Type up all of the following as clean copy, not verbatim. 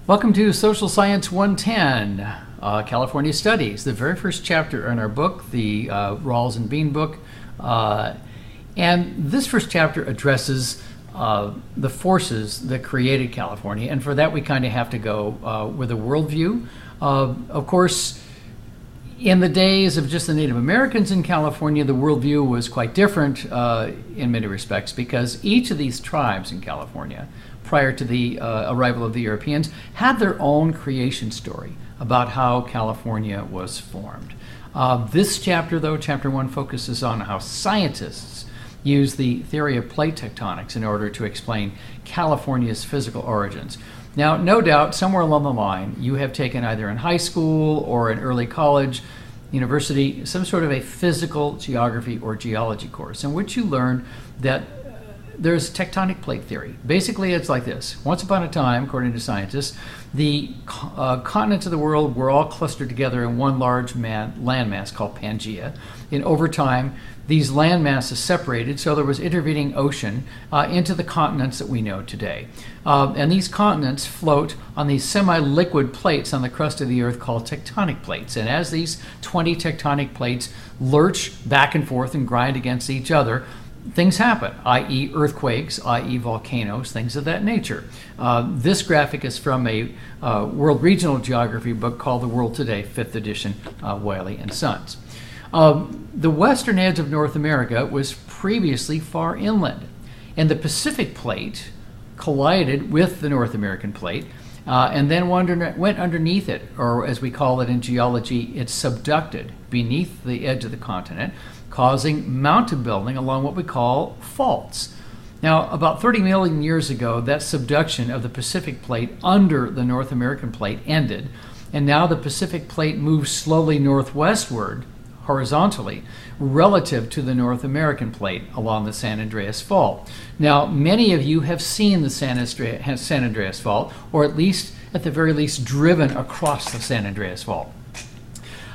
Welcome to Social Science 110, California Studies, the very first chapter in our book, the Rawls and Bean book. And this first chapter addresses the forces that created California. And for that, we kind of have to go with a worldview. Of course, in the days of just the Native Americans in California, the worldview was quite different in many respects, because each of these tribes in California, prior to the arrival of the Europeans, had their own creation story about how California was formed. This chapter, though, Chapter 1, focuses on how scientists use the theory of plate tectonics in order to explain California's physical origins. Now, no doubt, somewhere along the line, you have taken either in high school or in early college, university, some sort of a physical geography or geology course in which you learn that there's tectonic plate theory. Basically, it's like this. Once upon a time, according to scientists, the continents of the world were all clustered together in one large landmass called Pangaea. And over time, these land masses separated, so there was intervening ocean into the continents that we know today. And these continents float on these semi-liquid plates on the crust of the earth called tectonic plates. And as these 20 tectonic plates lurch back and forth and grind against each other, things happen, i.e. earthquakes, i.e. volcanoes, things of that nature. This graphic is from a World Regional Geography book called The World Today, 5th edition, Wiley and Sons. The western edge of North America was previously far inland, and the Pacific plate collided with the North American plate and then went underneath it, or as we call it in geology, it subducted beneath the edge of the continent, causing mountain building along what we call faults. Now, about 30 million years ago, that subduction of the Pacific plate under the North American plate ended, and now the Pacific plate moves slowly northwestward, horizontally, relative to the North American plate along the San Andreas Fault. Now, many of you have seen the San Andreas Fault, or at the very least, driven across the San Andreas Fault.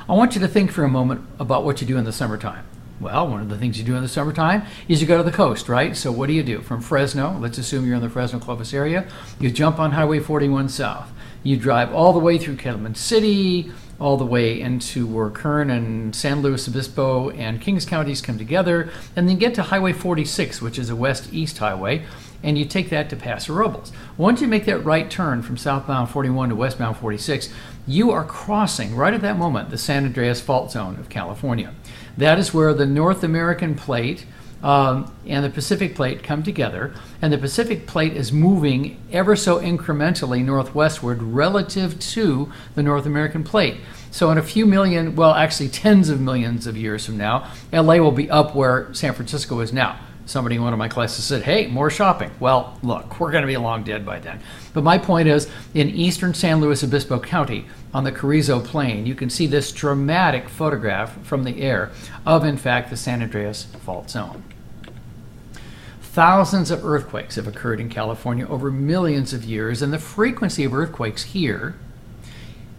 I want you to think for a moment about what you do in the summertime. Well, one of the things you do in the summertime is you go to the coast, right? So what do you do? From Fresno, let's assume you're in the Fresno-Clovis area, you jump on Highway 41 south. You drive all the way through Calumet City, all the way into where Kern and San Luis Obispo and Kings counties come together, and then get to Highway 46, which is a west-east highway, and you take that to Paso Robles. Once you make that right turn from southbound 41 to westbound 46, you are crossing, right at that moment, the San Andreas Fault Zone of California. That is where the North American plate and the Pacific plate come together, and the Pacific plate is moving ever so incrementally northwestward relative to the North American plate. So in a few million, well, actually tens of millions of years from now, LA will be up where San Francisco is now. Somebody in one of my classes said, hey, more shopping. Well, look, we're going to be long dead by then. But my point is, in eastern San Luis Obispo County, on the Carrizo Plain, you can see this dramatic photograph from the air of, in fact, the San Andreas Fault Zone. Thousands of earthquakes have occurred in California over millions of years, and the frequency of earthquakes here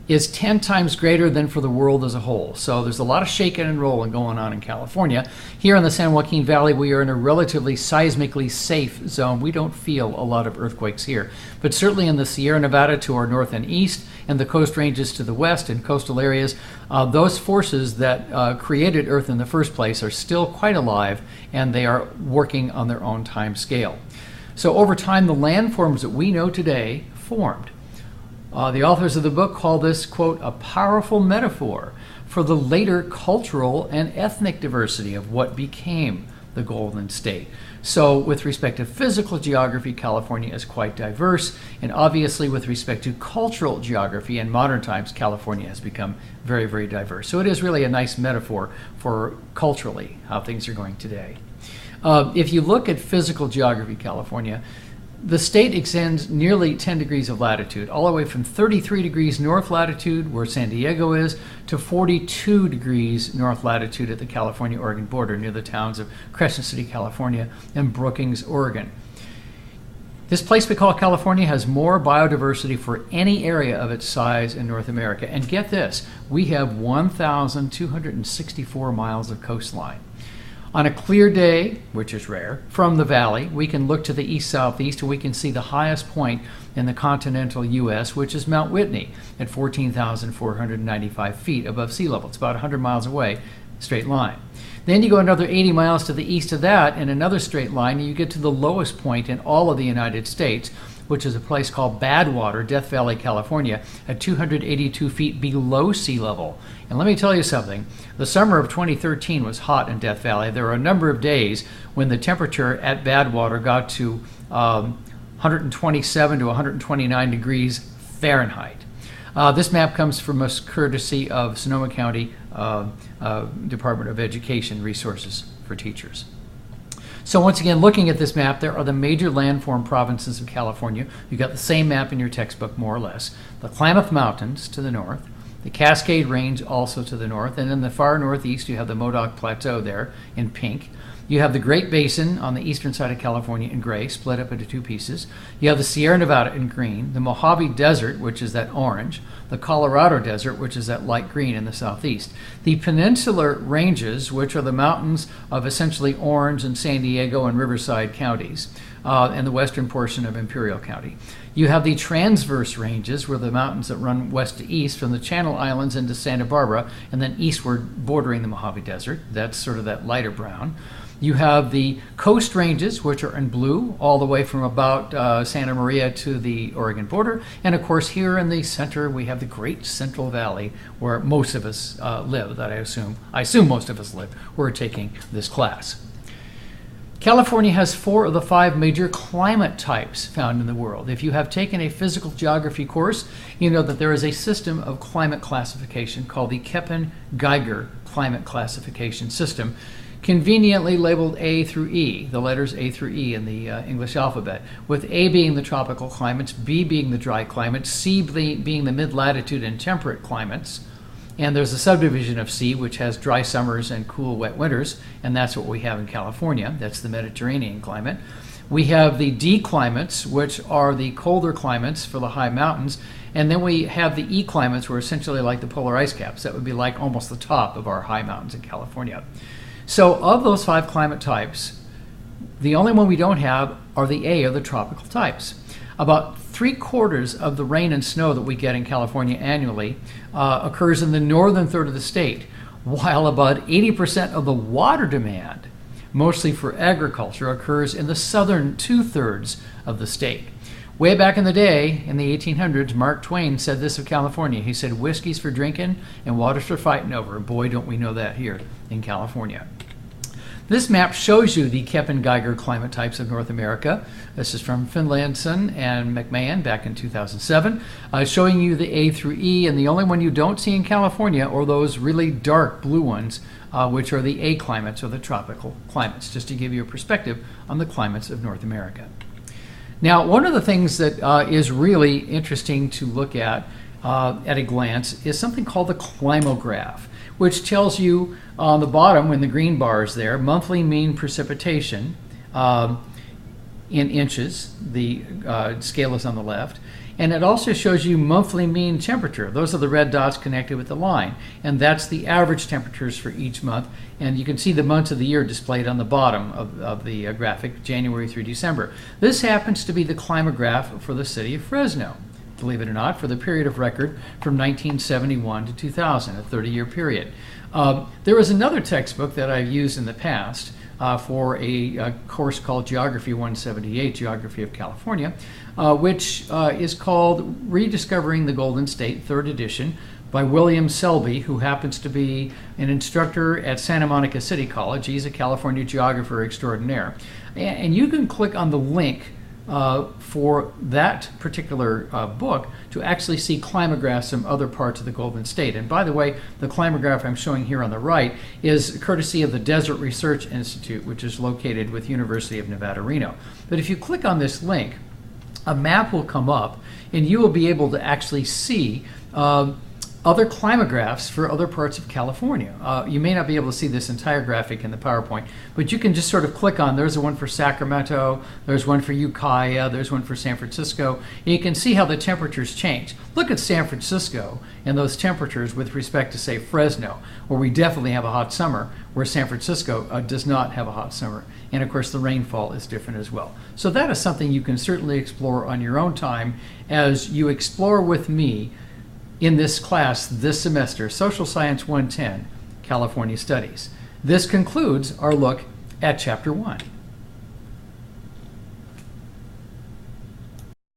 is 10 times greater than for the world as a whole. So there's a lot of shaking and rolling going on in California. Here in the San Joaquin Valley, we are in a relatively seismically safe zone. We don't feel a lot of earthquakes here. But certainly in the Sierra Nevada to our north and east, and the coast ranges to the west and coastal areas, those forces that created Earth in the first place are still quite alive, and they are working on their own time scale. So over time, the landforms that we know today formed. The authors of the book call this, quote, a powerful metaphor for the later cultural and ethnic diversity of what became the Golden State. So with respect to physical geography, California is quite diverse, and obviously with respect to cultural geography in modern times, California has become very, very diverse. So it is really a nice metaphor for culturally how things are going today. If you look at physical geography, California, the state extends nearly 10 degrees of latitude, all the way from 33 degrees north latitude, where San Diego is, to 42 degrees north latitude at the California-Oregon border, near the towns of Crescent City, California, and Brookings, Oregon. This place we call California has more biodiversity for any area of its size in North America. And get this, we have 1,264 miles of coastline. On a clear day, which is rare, from the valley, we can look to the east-southeast and we can see the highest point in the continental U.S., which is Mount Whitney at 14,495 feet above sea level. It's about 100 miles away, straight line. Then you go another 80 miles to the east of that in another straight line, and you get to the lowest point in all of the United States, which is a place called Badwater, Death Valley, California, at 282 feet below sea level. And let me tell you something, the summer of 2013 was hot in Death Valley. There were a number of days when the temperature at Badwater got to 127 to 129 degrees Fahrenheit. This map comes from us courtesy of Sonoma County Department of Education Resources for Teachers. So once again, looking at this map, there are the major landform provinces of California. You've got the same map in your textbook, more or less. The Klamath Mountains to the north, the Cascade Range also to the north, and in the far northeast you have the Modoc Plateau there in pink. You have the Great Basin on the eastern side of California in gray, split up into two pieces. You have the Sierra Nevada in green, the Mojave Desert, which is that orange, the Colorado Desert, which is that light green in the southeast. The peninsular ranges, which are the mountains of essentially Orange and San Diego and Riverside counties, and the western portion of Imperial County. You have the transverse ranges, where the mountains that run west to east from the Channel Islands into Santa Barbara, and then eastward bordering the Mojave Desert. That's sort of that lighter brown. You have the coast ranges, which are in blue, all the way from about Santa Maria to the Oregon border. And of course, here in the center, we have the Great Central Valley, where most of us live, that I assume most of us live, who are taking this class. California has 4 of the 5 major climate types found in the world. If you have taken a physical geography course, you know that there is a system of climate classification called the Köppen-Geiger climate classification system, conveniently labeled A through E, the letters A through E in the English alphabet, with A being the tropical climates, B being the dry climates, C being the mid-latitude and temperate climates, and there's a subdivision of C which has dry summers and cool, wet winters, and that's what we have in California. That's the Mediterranean climate. We have the D climates, which are the colder climates for the high mountains, and then we have the E climates, which are essentially like the polar ice caps. That would be like almost the top of our high mountains in California. So of those 5 climate types, the only one we don't have are the A, or the tropical types. About 3/4 of the rain and snow that we get in California annually occurs in the northern third of the state, while about 80% of the water demand, mostly for agriculture, occurs in the southern 2/3 of the state. Way back in the day, in the 1800s, Mark Twain said this of California. He said, "Whiskey's for drinking and water's for fighting over." Boy, don't we know that here in California. This map shows you the Köppen-Geiger climate types of North America. This is from Finlayson and McMahon back in 2007, showing you the A through E, and the only one you don't see in California are those really dark blue ones, which are the A climates, or the tropical climates, just to give you a perspective on the climates of North America. Now, one of the things that is really interesting to look at a glance is something called the climograph, which tells you on the bottom, when the green bar is there, monthly mean precipitation in inches. The scale is on the left. And it also shows you monthly mean temperature. Those are the red dots connected with the line. And that's the average temperatures for each month. And you can see the months of the year displayed on the bottom of the graphic, January through December. This happens to be the climograph for the city of Fresno, believe it or not, for the period of record from 1971 to 2000, a 30-year period. There was another textbook that I've used in the past for a course called Geography 178, Geography of California, which is called Rediscovering the Golden State, 3rd edition, by William Selby, who happens to be an instructor at Santa Monica City College. He's a California geographer extraordinaire. And you can click on the link for that particular book to actually see climographs from other parts of the Golden State. And by the way, the climograph I'm showing here on the right is courtesy of the Desert Research Institute, which is located with University of Nevada, Reno. But if you click on this link, a map will come up, and you will be able to actually see other climographs for other parts of California. You may not be able to see this entire graphic in the PowerPoint, but you can just sort of click on, there's one for Sacramento, there's one for Ukiah, there's one for San Francisco, and you can see how the temperatures change. Look at San Francisco and those temperatures with respect to, say, Fresno, where we definitely have a hot summer, where San Francisco does not have a hot summer. And of course, the rainfall is different as well. So that is something you can certainly explore on your own time as you explore with me in this class this semester, Social Science 110, California Studies. This concludes our look at Chapter 1.